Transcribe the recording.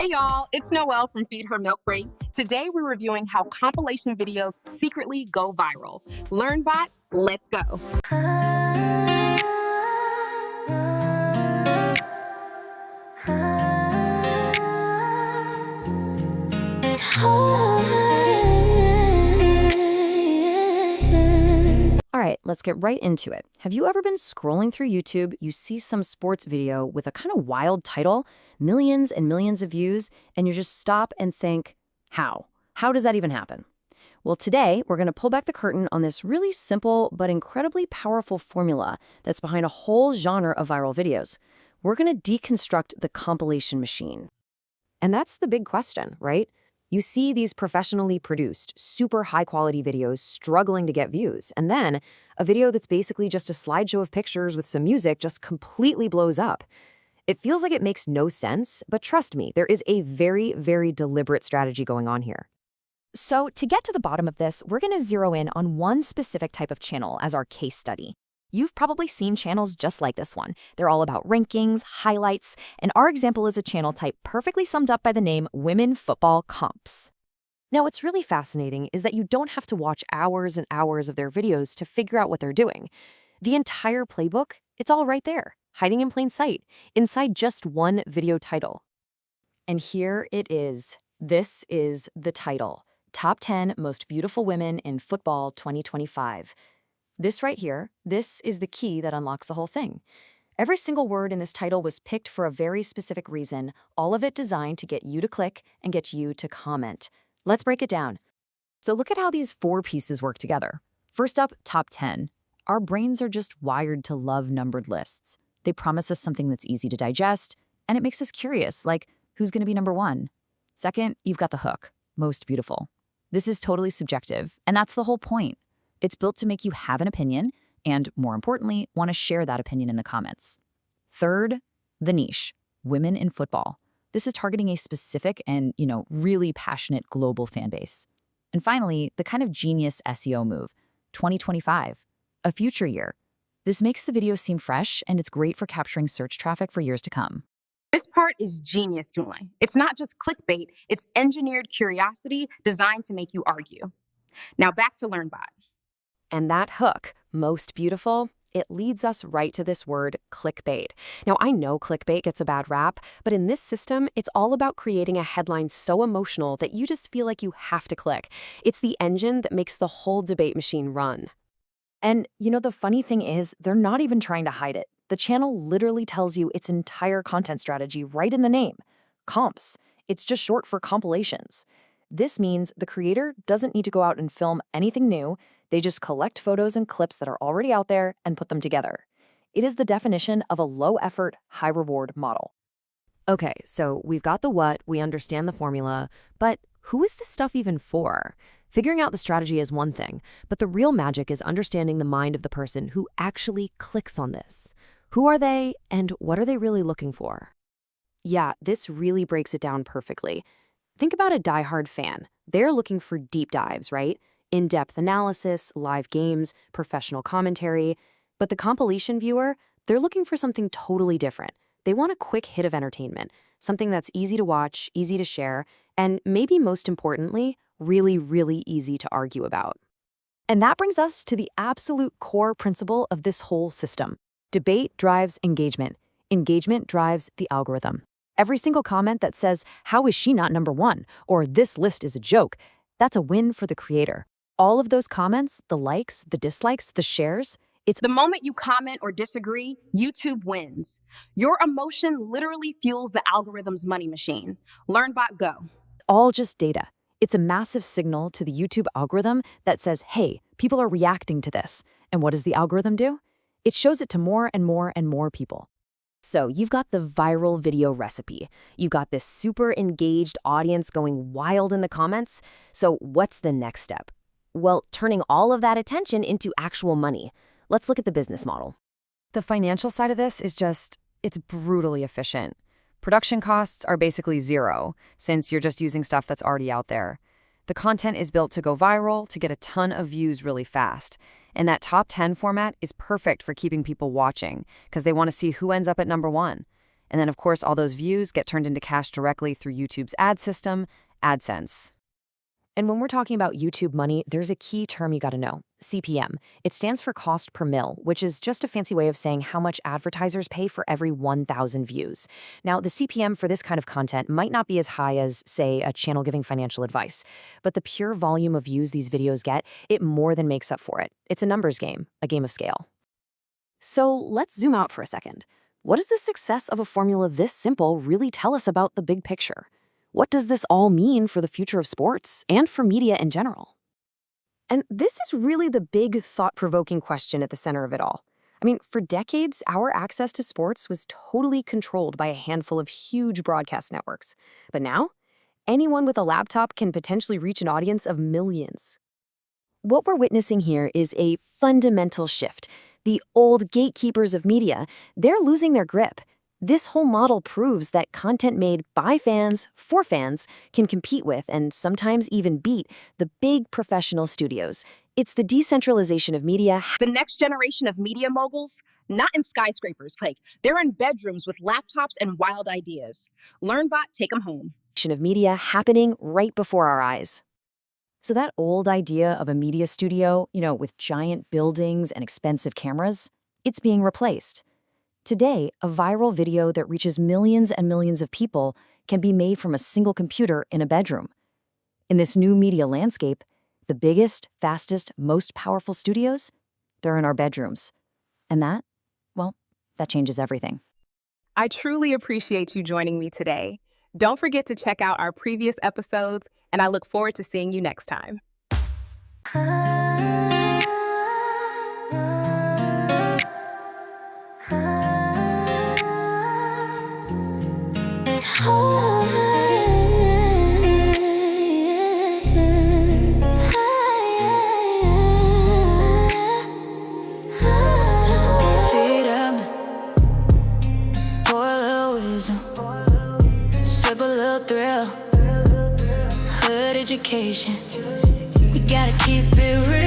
Hey y'all, it's Noelle from Feed Her Milk Break. Today we're reviewing how compilation videos secretly go viral. LearnBot, let's go. All right, let's get right into it. Have you ever been scrolling through YouTube, you see some sports video with a kind of wild title, millions and millions of views, and you just stop and think, how? How does that even happen? Well, today we're going to pull back the curtain on this really simple but incredibly powerful formula that's behind a whole genre of viral videos. We're going to deconstruct the compilation machine. And that's the big question, right? You see these professionally produced, super high-quality videos struggling to get views, and then a video that's basically just a slideshow of pictures with some music just completely blows up. It feels like it makes no sense, but trust me, there is a very, very deliberate strategy going on here. So to get to the bottom of this, we're going to zero in on one specific type of channel as our case study. You've probably seen channels just like this one. They're all about rankings, highlights, and our example is a channel type perfectly summed up by the name Women Football Comps. Now, what's really fascinating is that you don't have to watch hours and hours of their videos to figure out what they're doing. The entire playbook, it's all right there, hiding in plain sight, inside just one video title. And here it is. This is the title. Top 10 Most Beautiful Women in Football 2025. This right here, this is the key that unlocks the whole thing. Every single word in this title was picked for a very specific reason, all of it designed to get you to click and get you to comment. Let's break it down. So look at how these four pieces work together. First up, top 10. Our brains are just wired to love numbered lists. They promise us something that's easy to digest, and it makes us curious, like who's going to be number one? Second, you've got the hook, most beautiful. This is totally subjective, and that's the whole point. It's built to make you have an opinion and, more importantly, want to share that opinion in the comments. Third, the niche, women in football. This is targeting a specific and, really passionate global fan base. And finally, the kind of genius SEO move, 2025, a future year. This makes the video seem fresh, and it's great for capturing search traffic for years to come. This part is genius, Kunle. It's not just clickbait, it's engineered curiosity designed to make you argue. Now back to LearnBot. And that hook, most beautiful, it leads us right to this word, clickbait. Now, I know clickbait gets a bad rap, but in this system, it's all about creating a headline so emotional that you just feel like you have to click. It's the engine that makes the whole debate machine run. And, the funny thing is, they're not even trying to hide it. The channel literally tells you its entire content strategy right in the name. Comps. It's just short for compilations. This means the creator doesn't need to go out and film anything new. They just collect photos and clips that are already out there and put them together. It is the definition of a low-effort, high-reward model. Okay, so we've got the what, we understand the formula, but who is this stuff even for? Figuring out the strategy is one thing, but the real magic is understanding the mind of the person who actually clicks on this. Who are they, and what are they really looking for? Yeah, this really breaks it down perfectly. Think about a diehard fan. They're looking for deep dives, right? In-depth analysis, live games, professional commentary. But the compilation viewer, they're looking for something totally different. They want a quick hit of entertainment, something that's easy to watch, easy to share, and maybe most importantly, really, really easy to argue about. And that brings us to the absolute core principle of this whole system. Debate drives engagement. Engagement drives the algorithm. Every single comment that says, "How is she not number one?" or "This list is a joke," that's a win for the creator. All of those comments, the likes, the dislikes, the shares, it's The moment you comment or disagree, YouTube wins. Your emotion literally fuels the algorithm's money machine. LearnBot, go. all just data. It's a massive signal to the YouTube algorithm that says, hey, people are reacting to this. And what does the algorithm do? It shows it to more and more and more people. So you've got the viral video recipe. You've got this super engaged audience going wild in the comments. So what's the next step? Well, turning all of that attention into actual money. Let's look at the business model. The financial side of this is it's brutally efficient. Production costs are basically zero, since you're just using stuff that's already out there. The content is built to go viral, to get a ton of views really fast. And that top 10 format is perfect for keeping people watching, because they want to see who ends up at number one. And then, of course, all those views get turned into cash directly through YouTube's ad system, AdSense. And when we're talking about YouTube money, there's a key term you got to know, CPM. It stands for cost per mil, which is just a fancy way of saying how much advertisers pay for every 1,000 views. Now, the CPM for this kind of content might not be as high as, say, a channel giving financial advice, but the pure volume of views these videos get, it more than makes up for it. It's a numbers game, a game of scale. So let's zoom out for a second. What does the success of a formula this simple really tell us about the big picture? What does this all mean for the future of sports and for media in general? And this is really the big, thought-provoking question at the center of it all. I mean, for decades, our access to sports was totally controlled by a handful of huge broadcast networks. But now, anyone with a laptop can potentially reach an audience of millions. What we're witnessing here is a fundamental shift. The old gatekeepers of media, they're losing their grip. This whole model proves that content made by fans, for fans, can compete with and sometimes even beat the big professional studios. It's the decentralization of media. The next generation of media moguls, not in skyscrapers, they're in bedrooms with laptops and wild ideas. LearnBot, take them home. Of media happening right before our eyes. So that old idea of a media studio, with giant buildings and expensive cameras, it's being replaced. Today, a viral video that reaches millions and millions of people can be made from a single computer in a bedroom. In this new media landscape, the biggest, fastest, most powerful studios, they're in our bedrooms. And that changes everything. I truly appreciate you joining me today. Don't forget to check out our previous episodes, and I look forward to seeing you next time. Freedom, pour a little wisdom, sip a little thrill, hood education. We gotta keep it real.